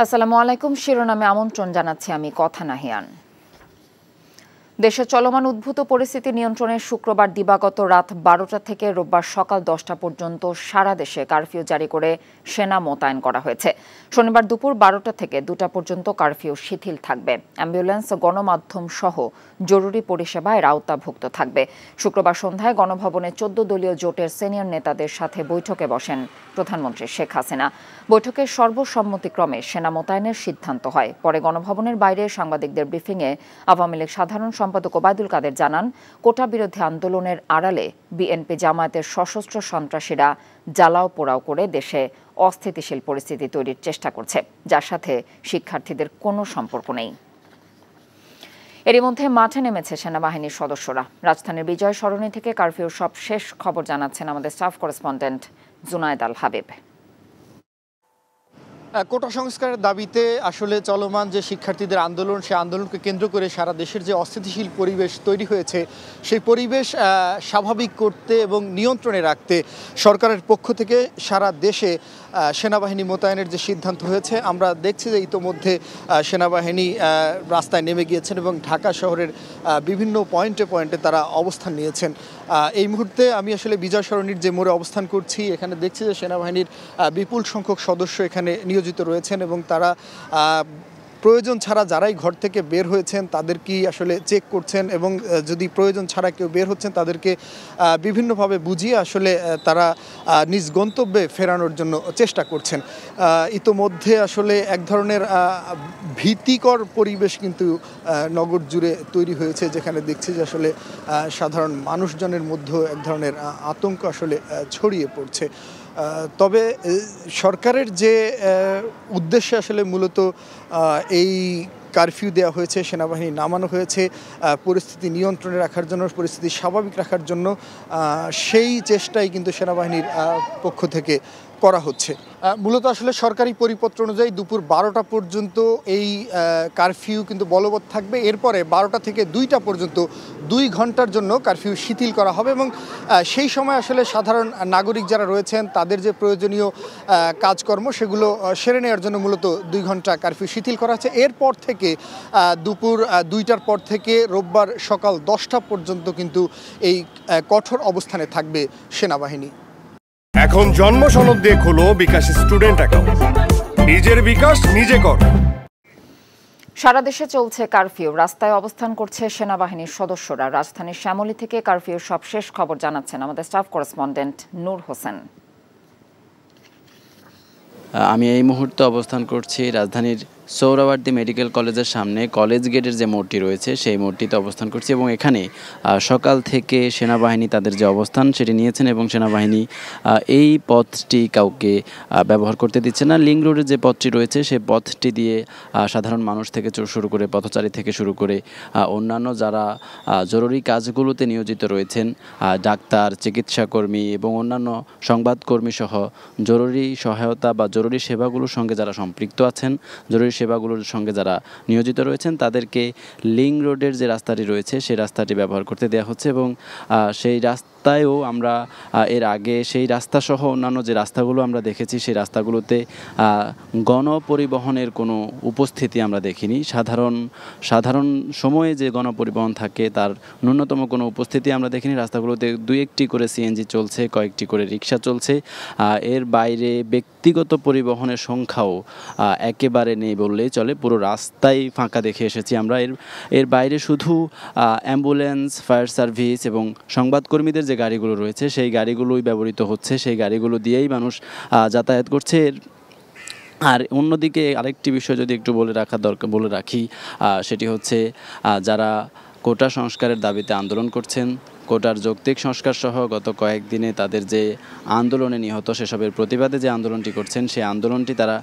আসসালামু আলাইকুম। শিরোনামে আমন্ত্রণ জানাচ্ছি আমি কথা নাহিয়ান। দেশে চলমান উদ্ভূত পরিস্থিতি নিয়ন্ত্রণে শুক্রবার দিবাগত রাত 12টা থেকে রোববার সকাল 10টা পর্যন্ত সারা দেশে কারফিউ জারি করে সেনা মোতায়েন করা হয়েছে। শনিবার দুপুর 12টা থেকে 2টা পর্যন্ত কারফিউ শিথিল থাকবে। অ্যাম্বুলেন্স, গণমাধ্যম সহ জরুরি পরিষেবা এর আওতাভুক্ত থাকবে। শুক্রবার সন্ধ্যায় গণভবনে 14 দলীয় জোটের সিনিয়র নেতাদের সাথে বৈঠকে বসেন প্রধানমন্ত্রী শেখ হাসিনা। বৈঠকে সর্বসম্মতিক্রমে সেনা মোতায়েনের সিদ্ধান্ত হয়। পরে গণভবনের বাইরে সাংবাদিকদের ব্রিফিংয়ে আওয়ামী লীগ সাধারণ সম্পাদক ওবায়দুল কাদের জানান, কোটা বিরোধী আন্দোলনের আড়ালে বিএনপি জামায়াতের সশস্ত্র সন্ত্রাসীরা জ্বালাও পোড়াও করে দেশে অস্থিতিশীল পরিস্থিতি তৈরির চেষ্টা করছে, যার সাথে শিক্ষার্থীদের কোনো সম্পর্ক নেই। এরই মধ্যে মাঠে নেমেছে সেনাবাহিনীর সদস্যরা। রাজধানীর বিজয় সরণি থেকে কারফিউর সব শেষ খবর জানাচ্ছেন আমাদের স্টাফ করেসপন্ডেন্ট জুনায়েদ আল হাবিব। কোটা সংস্কারের দাবিতে আসলে চলমান যে শিক্ষার্থীদের আন্দোলন, সেই আন্দোলনকে কেন্দ্র করে সারা দেশের যে অস্থিতিশীল পরিবেশ তৈরি হয়েছে, সেই পরিবেশ স্বাভাবিক করতে এবং নিয়ন্ত্রণে রাখতে সরকারের পক্ষ থেকে সারা দেশে সেনাবাহিনী মোতায়েনের যে সিদ্ধান্ত হয়েছে, আমরা দেখছি যে ইতোমধ্যে সেনাবাহিনী রাস্তায় নেমে গিয়েছেন এবং ঢাকা শহরের বিভিন্ন পয়েন্টে তারা অবস্থান নিয়েছেন। এই মুহূর্তে আমি আসলে বিজয় সরণির যে মোড়ে অবস্থান করছি, এখানে দেখছি যে সেনাবাহিনীর বিপুল সংখ্যক সদস্য এখানে নিয়োজিত রয়েছেন এবং তারা প্রয়োজন ছাড়া যারাই ঘর থেকে বের হয়েছেন তাদেরকে আসলে চেক করছেন এবং যদি প্রয়োজন ছাড়া কেউ বের হচ্ছেন তাদেরকে বিভিন্নভাবে বুঝিয়ে আসলে তারা নিজ গন্তব্যে ফেরানোর জন্য চেষ্টা করছেন। ইতোমধ্যে আসলে এক ধরনের ভীতিকর পরিবেশ কিন্তু নগর জুড়ে তৈরি হয়েছে, যেখানে দেখছি যে আসলে সাধারণ মানুষজনের মধ্যেও এক ধরনের আতঙ্ক আসলে ছড়িয়ে পড়ছে। তবে সরকারের যে উদ্দেশ্যে আসলে মূলত এই কারফিউ দেওয়া হয়েছে, সেনাবাহিনী নামানো হয়েছে পরিস্থিতি নিয়ন্ত্রণে রাখার জন্য, পরিস্থিতি স্বাভাবিক রাখার জন্য, সেই চেষ্টাই কিন্তু সেনাবাহিনীর পক্ষ থেকে করা হচ্ছে। মূলত আসলে সরকারি পরিপত্র অনুযায়ী দুপুর 12টা পর্যন্ত এই কারফিউ কিন্তু বলবৎ থাকবে। এরপরে 12টা থেকে 2টা পর্যন্ত 2 ঘন্টার জন্য কারফিউ শিথিল করা হবে এবং সেই সময় আসলে সাধারণ নাগরিক যারা রয়েছেন তাদের যে প্রয়োজনীয় কাজকর্ম সেগুলো সেরে নেওয়ার জন্য মূলত 2 ঘন্টা কারফিউ শিথিল করা হচ্ছে। এরপর থেকে দুপুর 2টার পর থেকে রোববার সকাল 10টা পর্যন্ত কিন্তু এই কঠোর অবস্থানে থাকবে সেনাবাহিনী। এখন জন্ম সনদ দিয়ে খোলো বিকাশ স্টুডেন্ট অ্যাকাউন্ট। নিজের বিকাশ নিজে কর। সারা দেশে চলছে কারফিউ। রাস্তায় অবস্থান করছে সেনাবাহিনীর সদস্যরা। রাজধানীর শ্যামলী থেকে কারফিউর সব শেষ খবর জানাচ্ছেন আমাদের স্টাফ করেসপন্ডেন্ট নূর হোসেন। আমি এই মুহূর্তে অবস্থান করছি রাজধানীর সোহরাওয়ার্দী মেডিকেল কলেজের সামনে, কলেজ গেটের যে মোড়টি রয়েছে সেই মোড়টিতে অবস্থান করছি এবং এখানে সকাল থেকে সেনাবাহিনী তাদের যে অবস্থান সেটি নিয়েছেন এবং সেনাবাহিনী এই পথটি কাউকে ব্যবহার করতে দিচ্ছে না। লিংক রোডের যে পথটি রয়েছে সেই পথটি দিয়ে সাধারণ মানুষ থেকে শুরু করে পথচারী থেকে শুরু করে অন্যান্য যারা জরুরি কাজগুলোতে নিয়োজিত রয়েছেন, ডাক্তার, চিকিৎসাকর্মী এবং অন্যান্য সংবাদকর্মী সহ জরুরি সহায়তা বা জরুরি সেবাগুলোর সঙ্গে যারা সম্পৃক্ত আছেন, জরুরি সেবাগুলোর সঙ্গে যারা নিয়োজিত রয়েছেন তাদেরকে লিংক রোডের যে রাস্তাটি রয়েছে সেই রাস্তাটি ব্যবহার করতে দেওয়া হচ্ছে এবং সেই রাস্তায়ও আমরা এর আগে সেই রাস্তাসহ অন্যান্য যে রাস্তাগুলো আমরা দেখেছি সেই রাস্তাগুলোতে গণপরিবহনের কোনো উপস্থিতি আমরা দেখিনি। সাধারণ সময়ে যে গণপরিবহন থাকে তার ন্যূনতম কোনো উপস্থিতি আমরা দেখিনি। রাস্তাগুলোতে 2-1টি করে সিএনজি চলছে, কয়েকটি করে রিক্সা চলছে। এর বাইরে ব্যক্তিগত পরিবহনের সংখ্যাও একেবারে নেই বললেই চলে। পুরো রাস্তাই ফাঁকা দেখে এসেছি আমরা। এর বাইরে শুধু অ্যাম্বুলেন্স, ফায়ার সার্ভিস এবং সংবাদকর্মীদের যে গাড়িগুলো রয়েছে সেই গাড়িগুলোই ব্যবহৃত হচ্ছে, সেই গাড়িগুলো দিয়েই মানুষ যাতায়াত করছে। আর অন্যদিকে আরেকটি বিষয় যদি একটু বলে রাখি সেটি হচ্ছে যারা কোটা সংস্কারের দাবিতে আন্দোলন করছেন, কোটার যৌক্তিক সংস্কার সহ গত কয়েকদিনে তাদের যে আন্দোলনে নিহত সেসবের প্রতিবাদে যে আন্দোলনটি করছেন সেই আন্দোলনটি তারা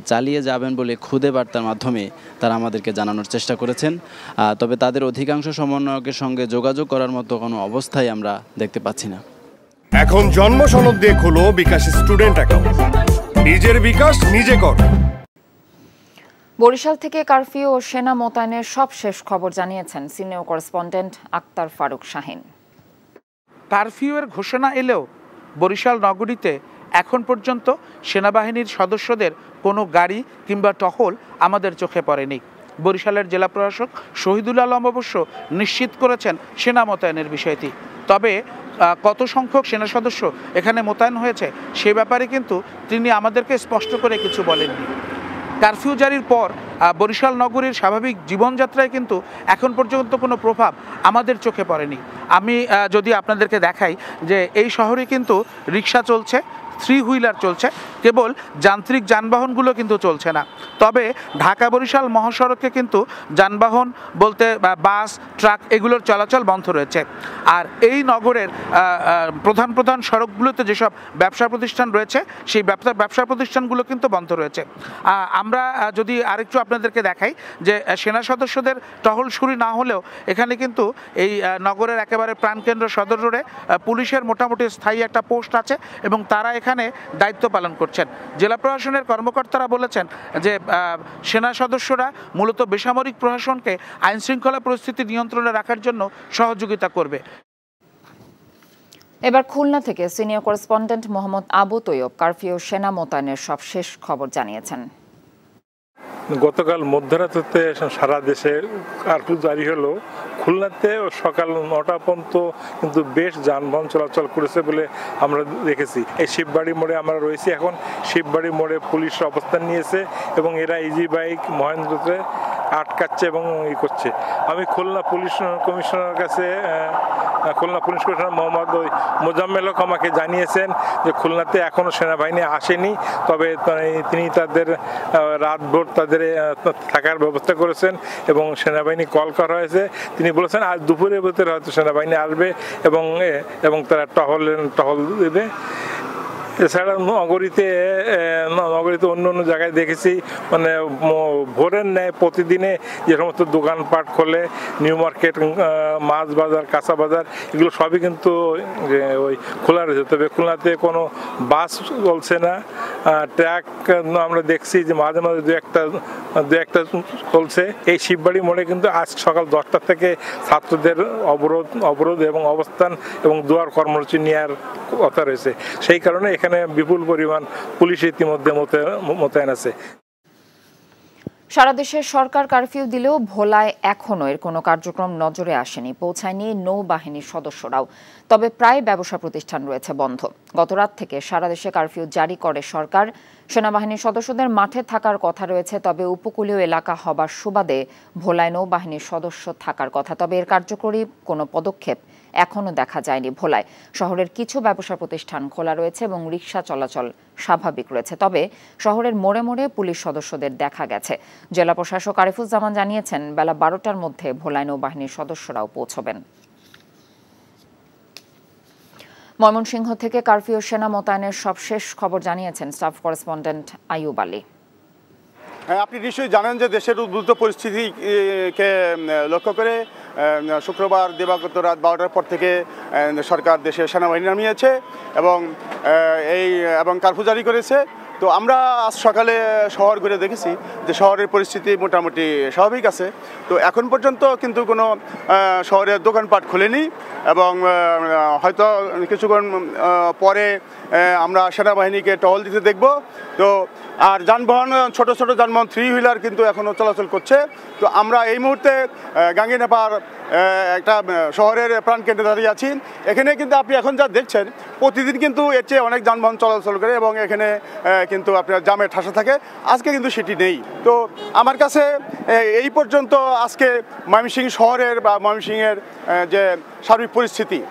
চালিয়ে যাবেন বলে খুদে বার্তার মাধ্যমে তারা আমাদেরকে জানানোর চেষ্টা করেছেন। তবে তাদের অধিকাংশ সমন্বয়কের সঙ্গে যোগাযোগ করার মতো কোনো অবস্থাই আমরা দেখতে পাচ্ছি না। এখন জন্ম সনদ দিয়ে খোলো বিকাশ স্টুডেন্ট অ্যাকাউন্ট। নিজের বিকাশ নিজে কর। বরিশাল থেকে কারফিউ ও সেনা মোতায়েনের সব শেষ খবর জানিয়েছেন সিনিয়র করেসপন্ডেন্ট আক্তার ফারুক শাহিন। কারফিউয়ের ঘোষণা এলেও বরিশাল নগরীতে এখন পর্যন্ত সেনাবাহিনীর সদস্যদের কোনো গাড়ি কিংবা টহল আমাদের চোখে পড়েনি। বরিশালের জেলা প্রশাসক শহীদুল আলম অবশ্য নিশ্চিত করেছেন সেনা মোতায়েনের বিষয়টি। তবে কত সংখ্যক সেনা সদস্য এখানে মোতায়েন হয়েছে সে ব্যাপারে কিন্তু তিনি আমাদেরকে স্পষ্ট করে কিছু বলেননি। কারফিউ জারির পর বরিশাল নগরীর স্বাভাবিক জীবনযাত্রায় কিন্তু এখন পর্যন্ত কোনো প্রভাব আমাদের চোখে পড়েনি। আমি যদি আপনাদেরকে দেখাই যে এই শহরে কিন্তু রিক্সা চলছে, 3 হুইলার চলছে, কেবল যান্ত্রিক যানবাহনগুলো কিন্তু চলছে না। তবে ঢাকা বরিশাল মহাসড়কে কিন্তু যানবাহন বলতে বাস, ট্রাক এগুলোর চলাচল বন্ধ রয়েছে। আর এই নগরের প্রধান প্রধান সড়কগুলোতে যেসব ব্যবসা প্রতিষ্ঠান রয়েছে সেই ব্যবসা প্রতিষ্ঠানগুলো কিন্তু বন্ধ রয়েছে। আমরা যদি আরেকটু আপনাদেরকে দেখাই যে সেনা সদস্যদের টহল শুরু না হলেও এখানে কিন্তু এই নগরের একেবারে প্রাণকেন্দ্র সদর রোডে পুলিশের মোটামুটি স্থায়ী একটা পোস্ট আছে এবং তারা এখানে দায়িত্ব পালন করছেন। জেলা প্রশাসনের কর্মকর্তারা বলেছেন যে সেনা সদস্যরা মূলত বেসামরিক প্রশাসনকে আইনশৃঙ্খলা পরিস্থিতি নিয়ন্ত্রণে রাখার জন্য সহযোগিতা করবে। এবার খুলনা থেকে senior correspondent Mohammad Abu Taiyab curfew সেনা মোতায়েনের সব শেষ খবর জানিয়েছেন। গতকাল মধ্যরাতে সারা দেশে কারফিউ জারি হলো। খুলনাতে সকাল 9টা পর্যন্ত কিন্তু বেশ যানবাহন চলাচল করেছে বলে আমরা দেখেছি। এই শিববাড়ি মোড়ে আমরা রয়েছি এখন। শিববাড়ি মোড়ে পুলিশ অবস্থান নিয়েছে এবং এরা ইজি বাইক মহেন্দ্রতে আটকাচ্ছে এবং ই করছে। আমি খুলনা পুলিশ কমিশনার কাছে খুলনা পুলিশ কমিশনার মোহাম্মদ মোজাম্মেল হক আমাকে জানিয়েছেন যে খুলনাতে এখনও সেনাবাহিনী আসেনি, তবে তিনি তাদের রাতভর তাদের থাকার ব্যবস্থা করেছেন এবং সেনাবাহিনী কল করা হয়েছে। তিনি বলেছেন আজ দুপুরের ভিতরে হয়তো সেনাবাহিনী আসবে এবং তারা টহল দেবে। এছাড়া নগরীতে অন্য অন্য জায়গায় দেখেছি মানে ভোরের ন্যায় প্রতিদিনে যে সমস্ত দোকানপাট খোলে, নিউ মার্কেট, মাছ বাজার, কাঁচা বাজার, এগুলো সবই কিন্তু ওই খোলা রয়েছে। তবে খুলনাতে কোনো বাস চলছে না, ট্রাক আমরা দেখছি যে মাঝে মাঝে দু একটা চলছে। এই শিববাড়ি মোড়ে কিন্তু আজ সকাল 10টা থেকে ছাত্রদের অবরোধ এবং অবস্থান এবং দুয়ার কর্মসূচি নেওয়ার কথা রয়েছে। সেই কারণে এখানে বিপুল পরিমাণ পুলিশ ইতিমধ্যে মোতায়েন আছে। সারা দেশে সরকার কারফিউ দিলেও ভোলায় এখনো এর কোনো কার্যক্রম নজরে আসেনি, পৌঁছায়নি নৌবাহিনীর সদস্যরাও। তবে প্রায় ব্যবসা প্রতিষ্ঠান রয়েছে বন্ধ। গতরাত থেকে সারা দেশে কারফিউ জারি করে সরকার। সেনাবাহিনীর সদস্যদের মাঠে থাকার কথা রয়েছে, তবে উপকূলীয় এলাকা হবার সুবাদে ভোলায় নৌবাহিনীর সদস্য থাকার কথা। তবে এর কার্যকরী কোনো পদক্ষেপ এখনো দেখা যায়নি ভোলায়। শহরের কিছু ব্যবসা প্রতিষ্ঠান খোলা রয়েছে এবং রিক্সা চলাচল স্বাভাবিক রয়েছে। তবে শহরের মোড়ে মোড়ে পুলিশ সদস্যদের দেখা গেছে। জেলা প্রশাসক আরিফুজ্জামান জানিয়েছেন বেলা 12টার মধ্যে ভোলায় নৌবাহিনীর সদস্যরাও পৌঁছবেন। ময়মনসিংহ থেকে কারফিউ সেনা মোতায়েনের সবশেষ খবর জানিয়েছেন স্টাফ করেসপন্ডেন্ট আইয়ুব আলী। আপনি নিশ্চয়ই জানেন যে দেশের উদ্ভূত পরিস্থিতিকে লক্ষ্য করে শুক্রবার দিবাগত রাত 12টার পর থেকে সরকার দেশে সেনাবাহিনী নামিয়েছে এবং কারফিউ জারি করেছে। তো আমরা আজ সকালে শহর ঘুরে দেখেছি যে শহরের পরিস্থিতি মোটামুটি স্বাভাবিক আছে। তো এখন পর্যন্ত কিন্তু কোনো শহরের দোকানপাট খুলেনি এবং হয়তো কিছুক্ষণ পরে আমরা সেনাবাহিনীকে টহল দিতে দেখব। তো আর যানবাহন ছোট ছোট যানবাহন 3 হুইলার কিন্তু এখনও চলাচল করছে। তো আমরা এই মুহূর্তে গাঙ্গীনাপার একটা শহরের প্রাণকেন্দ্রে দাঁড়িয়ে আছি। এখানে কিন্তু আপনি এখন যা দেখছেন প্রতিদিন কিন্তু এর চেয়ে অনেক যানবাহন চলাচল করে এবং এখানে কিন্তু আপনার জামের ঠাসা থাকে। আজকে কিন্তু সেটি নেই। তো আমার কাছে এই পর্যন্ত আজকে ময়মনসিংহ শহরের বা ময়মনসিংহের যে সার্বিক পরিস্থিতি।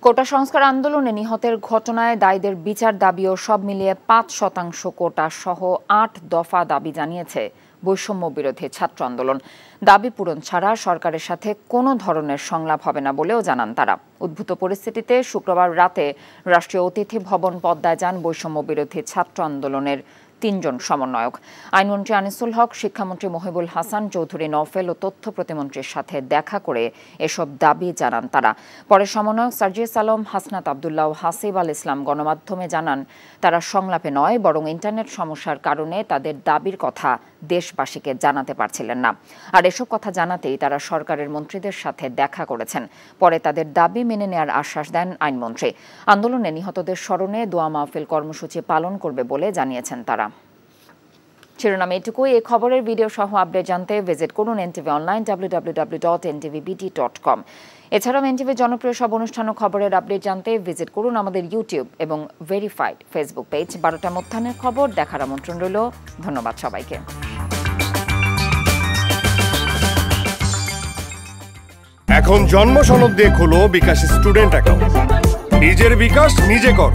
কোটা সংস্কার আন্দোলনে নিহতের ঘটনায় দায়ীদের বিচার দাবিও সব মিলিয়ে 5% কোটা সহ 8 দফা দাবি জানিয়েছে বৈষম্য বিরোধী ছাত্র আন্দোলন। দাবি পূরণ ছাড়া সরকারের সাথে কোনো ধরনের সংলাপ হবে না বলেও জানান তারা। উদ্ভূত পরিস্থিতিতে শুক্রবার রাতে রাষ্ট্রীয় অতিথি ভবন পদ্মায় যান বৈষম্য বিরোধী ছাত্র আন্দোলনের 3 জন সমন্বয়ক। আইনমন্ত্রী আনিসুল হক, শিক্ষামন্ত্রী মহিবুল হাসান চৌধুরী নওফেল ও তথ্য প্রতিমন্ত্রীর সাথে দেখা করে এসব দাবি জানান তারা। পরে সমন্বয়ক সার্জিস আলম, হাসনাত আবদুল্লাহ ও হাসিব আল ইসলাম গণমাধ্যমে জানান তারা সংলাপে নয় বরং ইন্টারনেট সমস্যার কারণে তাদের দাবির কথা দেশবাসীকে জানাতে পারছিলেন না। আর এসব কথা জানাতেই তারা সরকারের মন্ত্রীদের সাথে দেখা করেছেন। পরে তাদের দাবি মেনে নেওয়ার আশ্বাস দেন আইনমন্ত্রী। আন্দোলনে নিহতদের স্মরণে দোয়া মাহফিল কর্মসূচি পালন করবে বলে জানিয়েছেন তারা। শিরোনাম এটুকুই। এই খবরের ভিডিও সহ আপডেট জানতে ভিজিট করুন এনটিভি অনলাইন www.ntvbt.com। এছাড়াও এনটিভির জনপ্রিয় সব অনুষ্ঠান ও খবরের আপডেট জানতে ভিজিট করুন আমাদের ইউটিউব এবং ভেরিফাইড ফেসবুক পেজ। 12টা মধ্যাহ্নের খবর দেখার আমন্ত্রণ রইল। ধন্যবাদ সবাইকে। এখন জন্ম সনদ দিয়ে খোলো বিকাশ স্টুডেন্ট অ্যাকাউন্ট। নিজের বিকাশ নিজে কর।